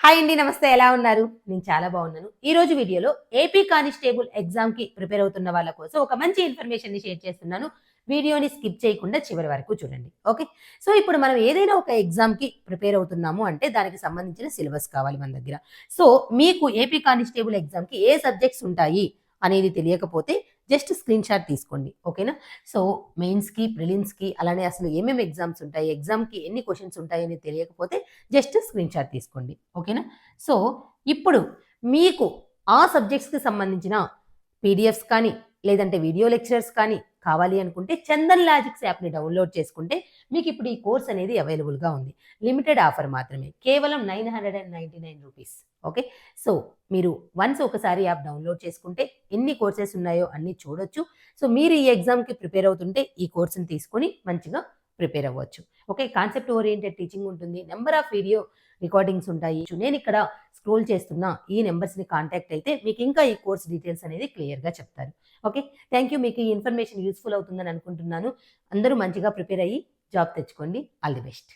Hi అండి, నమస్తే. ఎలా ఉన్నారు? నేను చాలా బాగున్నాను. ఈ రోజు వీడియోలో ఏపీ కానిస్టేబుల్ ఎగ్జామ్‌కి ప్రిపేర్ అవుతున్న వాళ్ళ కోసం ఒక మంచి ఇన్ఫర్మేషన్‌ని షేర్ చేస్తున్నాను. వీడియోని స్కిప్ చేయకుండా చివరి వరకు చూడండి. ఓకే. సో, ఇప్పుడు మనం ఏదైనా ఒక ఎగ్జామ్‌కి ప్రిపేర్ అవుతున్నాము అంటే దానికి సంబంధించిన సిలబస్ కావాలి మన దగ్గర. సో, మీకు ఏపీ కానిస్టేబుల్ ఎగ్జామ్‌కి ఏ సబ్జెక్ట్స్ ఉంటాయి అనేది తెలియకపోతే జస్ట్ స్క్రీన్ షాట్ తీసుకోండి. ఓకేనా? సో, మెయిన్స్‌కి, ప్రిలిమ్స్‌కి అలానే అసలు ఏమేమి ఎగ్జామ్స్ ఉంటాయి, ఎగ్జామ్‌కి ఎన్ని క్వెషన్స్ ఉంటాయని తెలియకపోతే జస్ట్ స్క్రీన్ షాట్ తీసుకోండి. ఓకేనా? సో, ఇప్పుడు మీకు ఆ సబ్జెక్ట్స్‌కి సంబంధించిన పీడిఎఫ్స్ కానీ, లేదంటే వీడియో లెక్చరర్స్ కానీ కావాలి అనుకుంటే చందన్ లాజిక్స్ యాప్‌ని డౌన్‌లోడ్ చేసుకుంటే మీకిప్పుడు ఈ కోర్స్ అనేది అవైలబుల్‌గా ఉంది. లిమిటెడ్ ఆఫర్ మాత్రమే. కేవలం రూ. 999. ఓకే. సో, మీరు వన్స్ ఒకసారి యాప్ డౌన్‌లోడ్ చేసుకుంటే ఎన్ని కోర్సెస్ ఉన్నాయో అన్నీ చూడొచ్చు. సో, మీరు ఈ ఎగ్జామ్‌కి ప్రిపేర్ అవుతుంటే ఈ కోర్స్‌ని తీసుకొని మంచిగా ప్రిపేర్ అవ్వచ్చు. ఓకే. కాన్సెప్ట్ ఓరియెంటెడ్ టీచింగ్ ఉంటుంది. నంబర్ ఆఫ్ వీడియో రికార్డింగ్స్ ఉంటాయి. నేనిక్కడ స్క్రోల్ చేస్తున్న ఈ నంబర్స్‌ని కాంటాక్ట్ అయితే మీకు ఇంకా ఈ కోర్స్ డీటెయిల్స్ అనేది క్లియర్‌గా చెప్తారు. ఓకే. Thank you. మీకు ఈ ఇన్ఫర్మేషన్ యూజ్‌ఫుల్ అవుతుందని అనుకుంటున్నాను. అందరూ మంచిగా ప్రిపేర్ అయ్యి జాబ్ తెచ్చుకోండి. All the best.